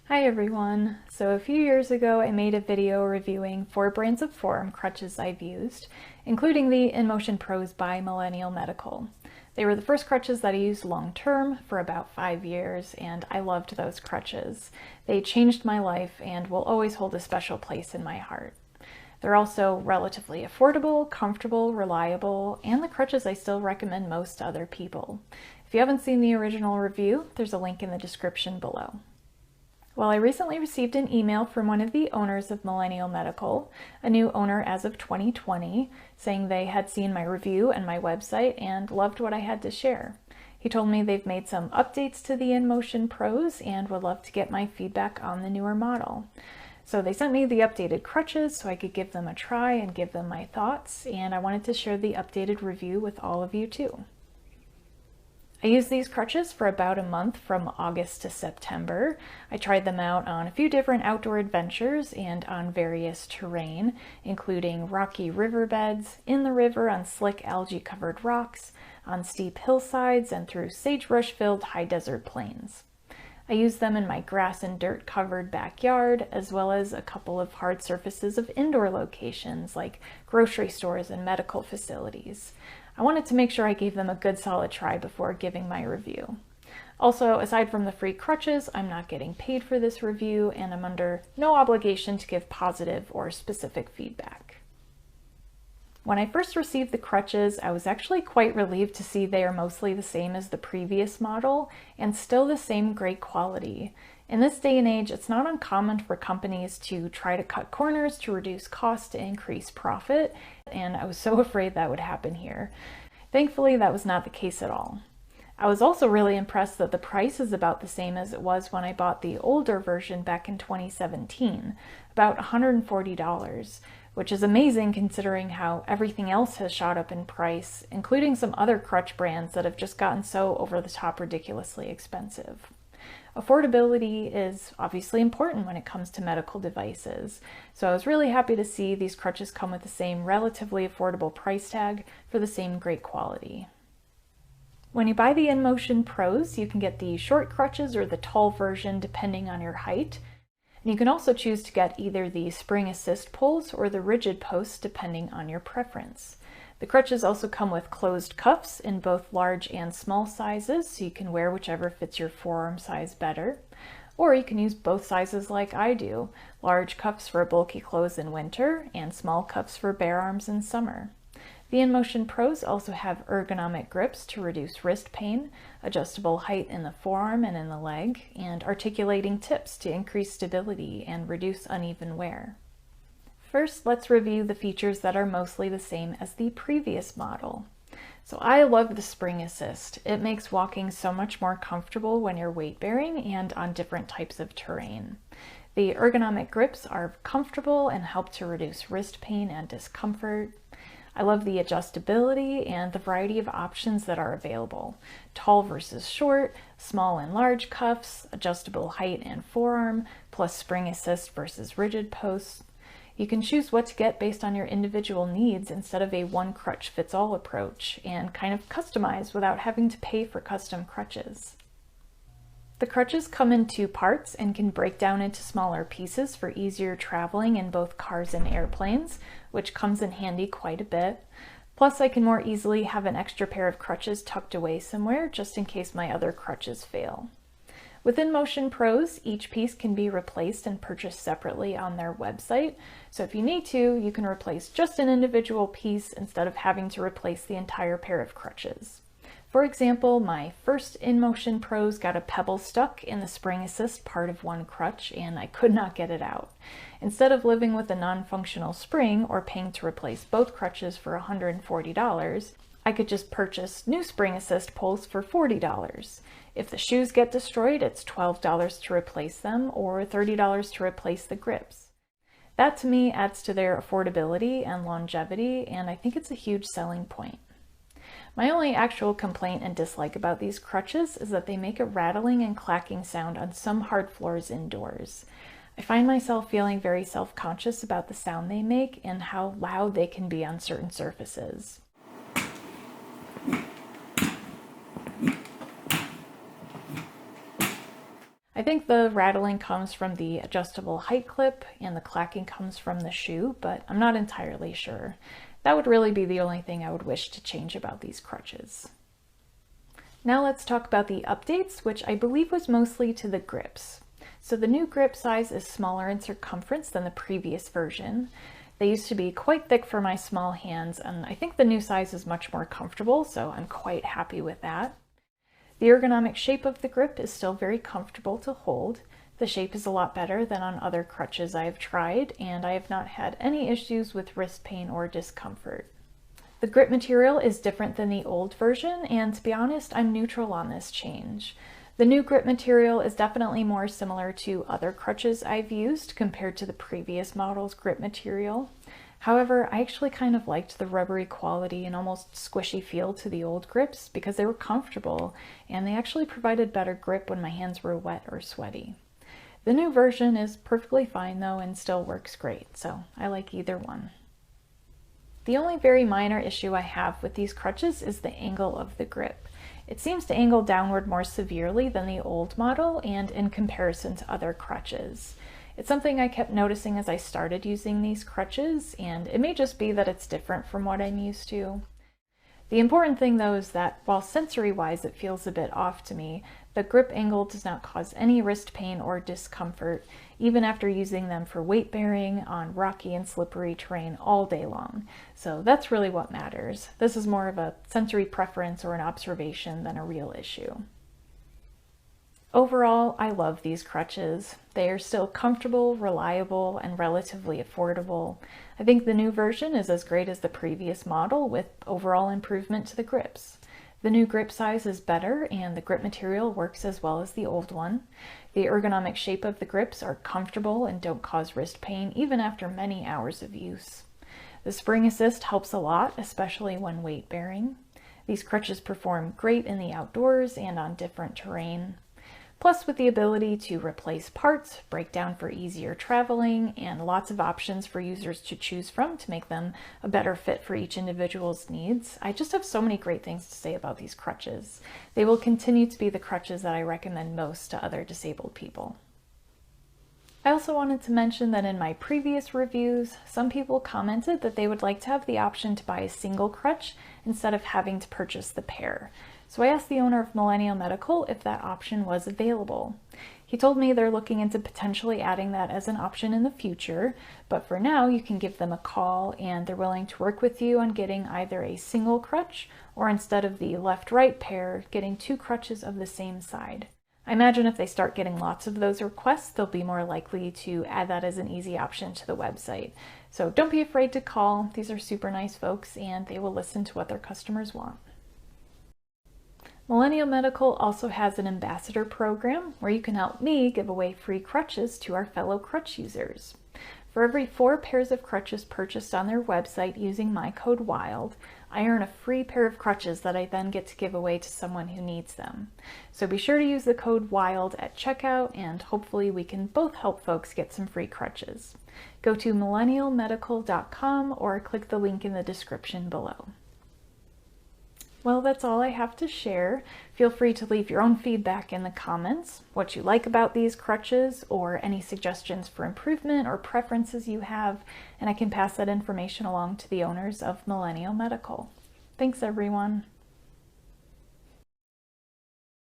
Hi everyone! So a few years ago I made a video reviewing 4 brands of forearm crutches I've used, including the InMotion Pros by Millennial Medical. They were the first crutches that I used long-term for about 5 years, and I loved those crutches. They changed my life and will always hold a special place in my heart. They're also relatively affordable, comfortable, reliable, and the crutches I still recommend most to other people. If you haven't seen the original review, there's a link in the description below. Well, I recently received an email from one of the owners of Millennial Medical, a new owner as of 2020, saying they had seen my review and my website and loved what I had to share. He told me they've made some updates to the InMotion Pros and would love to get my feedback on the newer model. So they sent me the updated crutches so I could give them a try and give them my thoughts, and I wanted to share the updated review with all of you too. I used these crutches for about a month from August to September. I tried them out on a few different outdoor adventures and on various terrain, including rocky riverbeds, in the river on slick algae-covered rocks, on steep hillsides, and through sagebrush-filled high desert plains. I used them in my grass and dirt-covered backyard, as well as a couple of hard surfaces of indoor locations like grocery stores and medical facilities. I wanted to make sure I gave them a good solid try before giving my review. Also, aside from the free crutches, I'm not getting paid for this review, and I'm under no obligation to give positive or specific feedback. When I first received the crutches, I was actually quite relieved to see they are mostly the same as the previous model and still the same great quality. In this day and age, it's not uncommon for companies to try to cut corners to reduce cost to increase profit, and I was so afraid that would happen here. Thankfully, that was not the case at all. I was also really impressed that the price is about the same as it was when I bought the older version back in 2017, about $140, which is amazing considering how everything else has shot up in price, including some other crutch brands that have just gotten so over the top ridiculously expensive. Affordability is obviously important when it comes to medical devices, so I was really happy to see these crutches come with the same relatively affordable price tag for the same great quality. When you buy the InMotion Pros, you can get the short crutches or the tall version depending on your height. And you can also choose to get either the spring assist poles or the rigid posts depending on your preference. The crutches also come with closed cuffs in both large and small sizes, so you can wear whichever fits your forearm size better. Or you can use both sizes like I do, large cuffs for bulky clothes in winter and small cuffs for bare arms in summer. The InMotion Pros also have ergonomic grips to reduce wrist pain, adjustable height in the forearm and in the leg, and articulating tips to increase stability and reduce uneven wear. First, let's review the features that are mostly the same as the previous model. So I love the spring assist. It makes walking so much more comfortable when you're weight bearing and on different types of terrain. The ergonomic grips are comfortable and help to reduce wrist pain and discomfort. I love the adjustability and the variety of options that are available. Tall versus short, small and large cuffs, adjustable height and forearm, plus spring assist versus rigid posts. You can choose what to get based on your individual needs instead of a one-crutch-fits-all approach, and kind of customize without having to pay for custom crutches. The crutches come in 2 parts and can break down into smaller pieces for easier traveling in both cars and airplanes, which comes in handy quite a bit. Plus, I can more easily have an extra pair of crutches tucked away somewhere just in case my other crutches fail. With InMotion Pros, each piece can be replaced and purchased separately on their website, so if you need to, you can replace just an individual piece instead of having to replace the entire pair of crutches. For example, my first InMotion Pros got a pebble stuck in the spring assist part of one crutch and I could not get it out. Instead of living with a non-functional spring or paying to replace both crutches for $140, I could just purchase new spring assist poles for $40. If the shoes get destroyed, it's $12 to replace them or $30 to replace the grips. That to me adds to their affordability and longevity, and I think it's a huge selling point. My only actual complaint and dislike about these crutches is that they make a rattling and clacking sound on some hard floors indoors. I find myself feeling very self-conscious about the sound they make and how loud they can be on certain surfaces. I think the rattling comes from the adjustable height clip and the clacking comes from the shoe, but I'm not entirely sure. That would really be the only thing I would wish to change about these crutches. Now let's talk about the updates, which I believe was mostly to the grips. So the new grip size is smaller in circumference than the previous version. They used to be quite thick for my small hands, and I think the new size is much more comfortable, so I'm quite happy with that. The ergonomic shape of the grip is still very comfortable to hold. The shape is a lot better than on other crutches I have tried, and I have not had any issues with wrist pain or discomfort. The grip material is different than the old version, and to be honest, I'm neutral on this change. The new grip material is definitely more similar to other crutches I've used compared to the previous model's grip material. However, I actually kind of liked the rubbery quality and almost squishy feel to the old grips because they were comfortable and they actually provided better grip when my hands were wet or sweaty. The new version is perfectly fine though and still works great, so I like either one. The only very minor issue I have with these crutches is the angle of the grip. It seems to angle downward more severely than the old model and in comparison to other crutches. It's something I kept noticing as I started using these crutches, and it may just be that it's different from what I'm used to. The important thing though is that while sensory-wise it feels a bit off to me, the grip angle does not cause any wrist pain or discomfort, even after using them for weight bearing on rocky and slippery terrain all day long. So that's really what matters. This is more of a sensory preference or an observation than a real issue. Overall, I love these crutches. They are still comfortable, reliable, and relatively affordable. I think the new version is as great as the previous model with overall improvement to the grips. The new grip size is better and the grip material works as well as the old one. The ergonomic shape of the grips are comfortable and don't cause wrist pain even after many hours of use. The spring assist helps a lot, especially when weight bearing. These crutches perform great in the outdoors and on different terrain. Plus, with the ability to replace parts, break down for easier traveling, and lots of options for users to choose from to make them a better fit for each individual's needs, I just have so many great things to say about these crutches. They will continue to be the crutches that I recommend most to other disabled people. I also wanted to mention that in my previous reviews, some people commented that they would like to have the option to buy a single crutch instead of having to purchase the pair. So I asked the owner of Millennial Medical if that option was available. He told me they're looking into potentially adding that as an option in the future, but for now you can give them a call and they're willing to work with you on getting either a single crutch or instead of the left-right pair, getting two crutches of the same side. I imagine if they start getting lots of those requests, they'll be more likely to add that as an easy option to the website. So don't be afraid to call. These are super nice folks and they will listen to what their customers want. Millennial Medical also has an ambassador program where you can help me give away free crutches to our fellow crutch users. For every 4 pairs of crutches purchased on their website using my code WILD, I earn a free pair of crutches that I then get to give away to someone who needs them. So be sure to use the code WILD at checkout and hopefully we can both help folks get some free crutches. Go to millennialmedical.com or click the link in the description below. Well, that's all I have to share. Feel free to leave your own feedback in the comments, what you like about these crutches, or any suggestions for improvement or preferences you have, and I can pass that information along to the owners of Millennial Medical. Thanks, everyone.